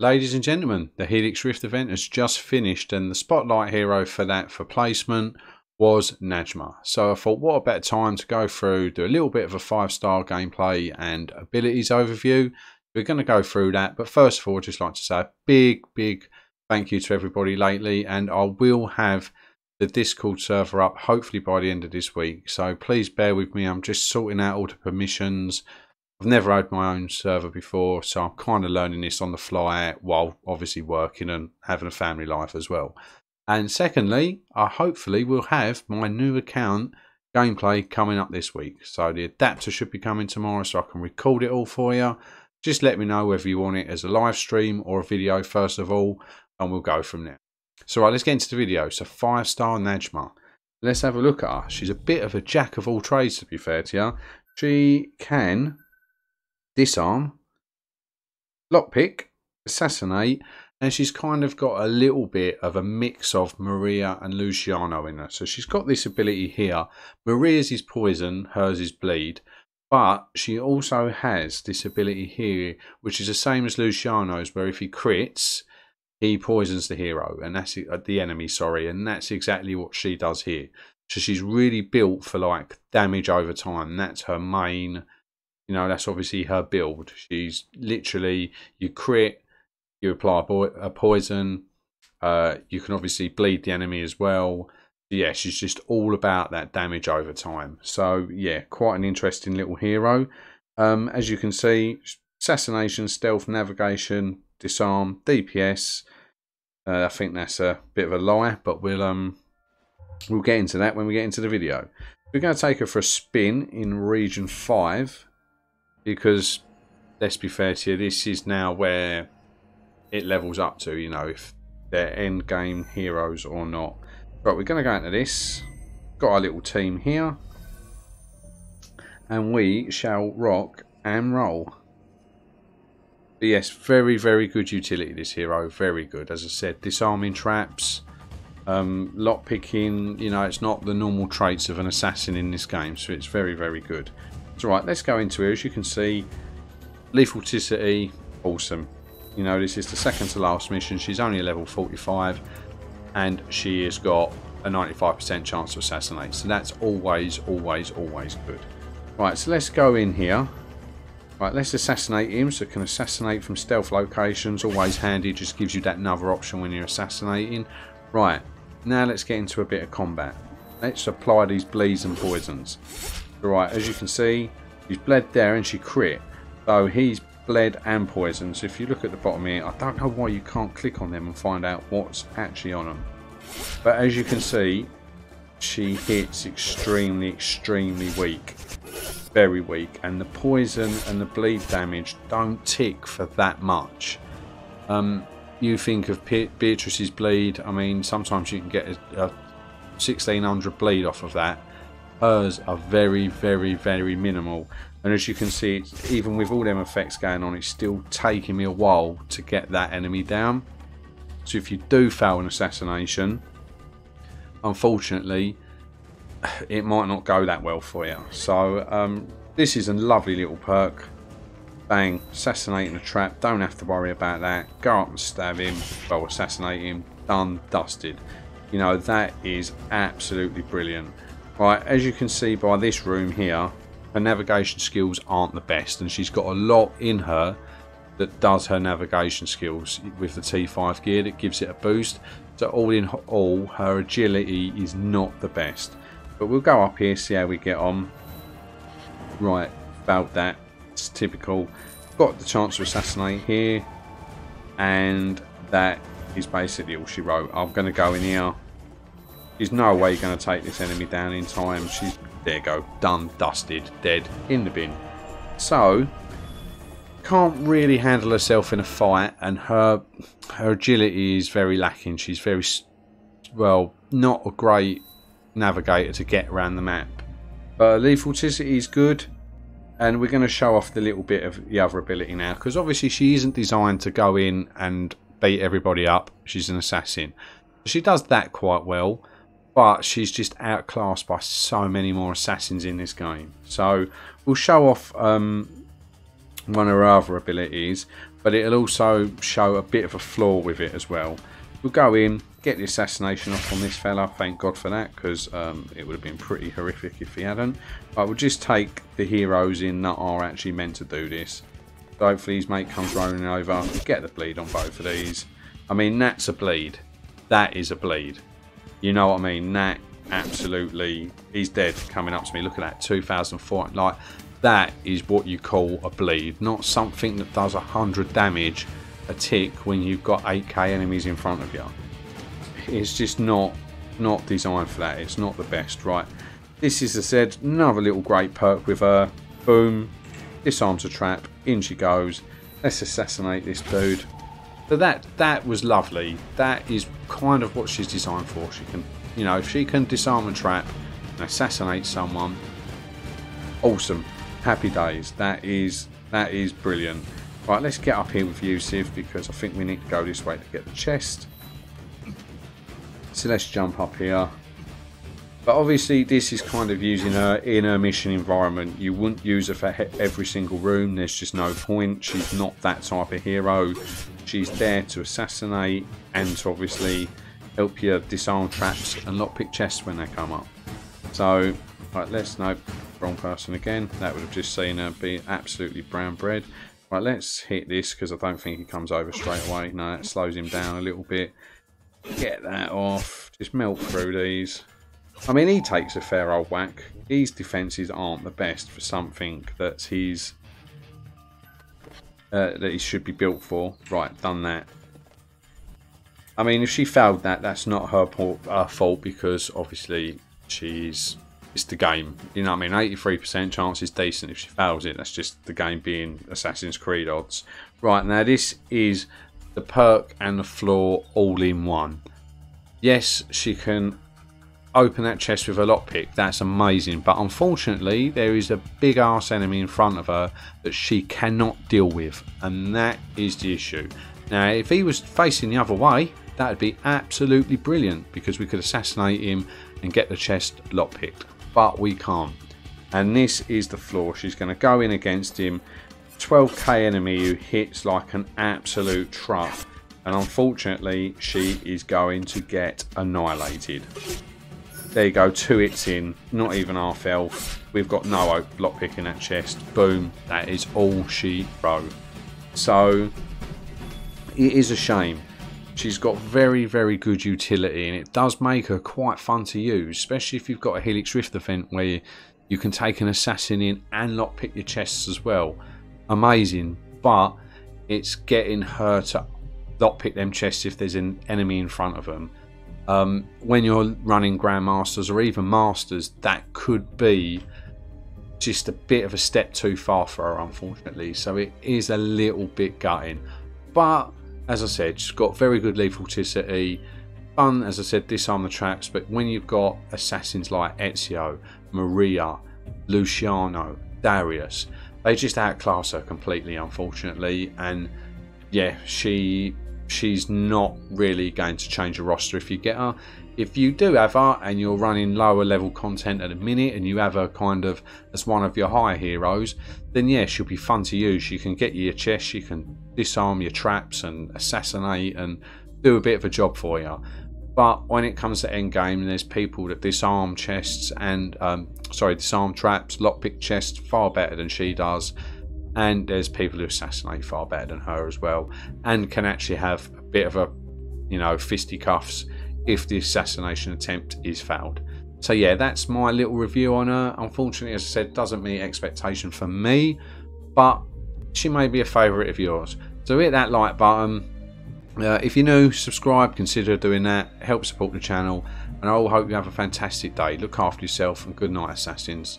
Ladies and gentlemen, the Helix Rift event has just finished, and the spotlight hero for that for placement was Najma. So I thought, what a better time to go through, do a little bit of a 5-star gameplay and abilities overview. We're going to go through that, but first of all, I'd just like to say a big thank you to everybody lately, and I will have the Discord server up hopefully by the end of this week. So please bear with me, I'm just sorting out all the permissions. I've never had my own server before, so I'm kind of learning this on the fly while obviously working and having a family life as well. And secondly, I hopefully will have my new account gameplay coming up this week. So the adapter should be coming tomorrow, so I can record it all for you. Just let me know whether you want it as a live stream or a video first of all, and we'll go from there. So right, let's get into the video. So 5-star Najma. Let's have a look at her. She's a bit of a jack of all trades, to be fair to you. She can disarm, lockpick, assassinate, and she's kind of got a little bit of a mix of Maria and Luciano in her. So she's got this ability here. Maria's is poison, hers is bleed, but she also has this ability here, which is the same as Luciano's, where if he crits, he poisons the hero, and that's the enemy, sorry, and that's exactly what she does here. So she's really built for like damage over time. That's her main. You know, that's obviously her build. She's literally, you crit, you apply a poison, you can obviously bleed the enemy as well. Yeah, she's just all about that damage over time. So yeah, quite an interesting little hero. As you can see, assassination, stealth, navigation, disarm, DPS. I think that's a bit of a lie, but we'll get into that when we get into the video. We're going to take her for a spin in region 5. Because, let's be fair to you, this is now where it levels up to, you know, if they're end game heroes or not. Right, we're going to go into this. Got our little team here. And we shall rock and roll. But yes, very good utility, this hero. Very good. As I said, disarming traps, lockpicking. You know, it's not the normal traits of an assassin in this game. So it's very good. So right, let's go into it. As you can see, lethalticity, awesome. You know, this is the second to last mission. She's only a level 45, and she has got a 95% chance to assassinate. So that's always good. Right, so let's go in here. Right, let's assassinate him. So can assassinate from stealth locations. Always handy. Just gives you that another option when you're assassinating. Right, now let's get into a bit of combat. Let's apply these bleeds and poisons. Right, as you can see, she's bled there and she crit. So he's bled and poisoned. So if you look at the bottom here, I don't know why you can't click on them and find out what's actually on them. But as you can see, she hits extremely weak. Very weak. And the poison and the bleed damage don't tick for that much. You think of Beatrice's bleed. I mean, sometimes you can get a 1600 bleed off of that. Hers are very minimal, and as you can see, even with all them effects going on, it's still taking me a while to get that enemy down. So if you do fail an assassination, unfortunately it might not go that well for you. So this is a lovely little perk. Bang, assassinating a trap, don't have to worry about that. Go up and stab him, well, assassinate him, done, dusted. You know, that is absolutely brilliant. Right, as you can see by this room here, her navigation skills aren't the best, and she's got a lot in her that does her navigation skills with the T5 gear that gives it a boost. So all in all, her agility is not the best. But we'll go up here, see how we get on. Right, about that, it's typical. Got the chance to assassinate here, and that is basically all she wrote. I'm going to go in here. There's no way you're going to take this enemy down in time. She's, there you go, done, dusted, dead, in the bin. So, can't really handle herself in a fight, and her agility is very lacking. She's very, well, not a great navigator to get around the map. But her lethalticity is good, and we're going to show off the little bit of the other ability now, because obviously she isn't designed to go in and beat everybody up. She's an assassin. She does that quite well. But she's just outclassed by so many more assassins in this game. So we'll show off one of her other abilities. but it'll also show a bit of a flaw with it as well. We'll go in, get the assassination off on this fella, thank God for that, because it would have been pretty horrific if he hadn't. But we'll just take the heroes in that are actually meant to do this. So hopefully his mate comes rolling over, get the bleed on both of these. I mean, that's a bleed. That is a bleed. You know what I mean? That absolutely, he's dead coming up to me. Look at that, 2,400. Like, that is what you call a bleed, not something that does 100 damage a tick when you've got 8k enemies in front of you. It's just not designed for that. It's not the best. Right, this is, as I said, another little great perk with her. Boom, disarms a trap, in she goes. Let's assassinate this dude. So that was lovely. That is kind of what she's designed for. She can, you know, if she can disarm a trap and assassinate someone, awesome, happy days. That is brilliant. Right, let's get up here with Yusuf, because I think we need to go this way to get the chest. So let's jump up here. But obviously this is kind of using her in her mission environment. You wouldn't use her for every single room. There's just no point. She's not that type of hero. She's there to assassinate and to obviously help you disarm traps and lockpick chests when they come up. So, right, let's, nope, wrong person again. That would have just seen her be absolutely brown bread. Right, let's hit this, because I don't think he comes over straight away. No, that slows him down a little bit. Get that off. Just melt through these. I mean, he takes a fair old whack. His defences aren't the best for something that he should be built for. Right, done that. I mean, if she failed that, that's not her fault, because obviously it's the game. You know what I mean? 83% chance is decent. If she fails it, that's just the game being Assassin's Creed odds. Right, now this is the perk and the flaw all in one. Yes, she can open that chest with a lockpick. That's amazing. But unfortunately, there is a big arse enemy in front of her that she cannot deal with. And that is the issue. Now, if he was facing the other way, that would be absolutely brilliant, because we could assassinate him and get the chest lockpicked. But we can't. And this is the flaw. She's going to go in against him. 12k enemy who hits like an absolute truck. And unfortunately, she is going to get annihilated. There you go, 2 hits in, not even half health. We've got no lockpick in that chest. Boom, that is all she wrote. So, it is a shame. She's got very, very good utility, and it does make her quite fun to use, especially if you've got a Helix Rift event where you can take an assassin in and lockpick your chests as well. Amazing, but it's getting her to lockpick them chests if there's an enemy in front of them. When you're running Grandmasters or even Masters, that could be just a bit of a step too far for her, unfortunately. So it is a little bit gutting. But as I said, she's got very good lethality. Fun, as I said, disarm the traps. But when you've got assassins like Ezio, Maria, Luciano, Darius, they just outclass her completely, unfortunately. And yeah, she's not really going to change your roster if you get her. If you do have her and you're running lower level content at a minute and you have her kind of as one of your higher heroes, then yeah, she'll be fun to use. You can get you your chest, you can disarm your traps and assassinate and do a bit of a job for you. But when it comes to endgame, there's people that disarm chests and disarm traps, lockpick chests far better than she does. And there's people who assassinate far better than her as well, and can actually have a bit of a, you know, fisticuffs if the assassination attempt is failed. So yeah, that's my little review on her. Unfortunately, as I said, doesn't meet expectation for me, but she may be a favourite of yours. So hit that like button. If you're new, subscribe, consider doing that. Help support the channel, and I all hope you have a fantastic day. Look after yourself, and good night, Assassins.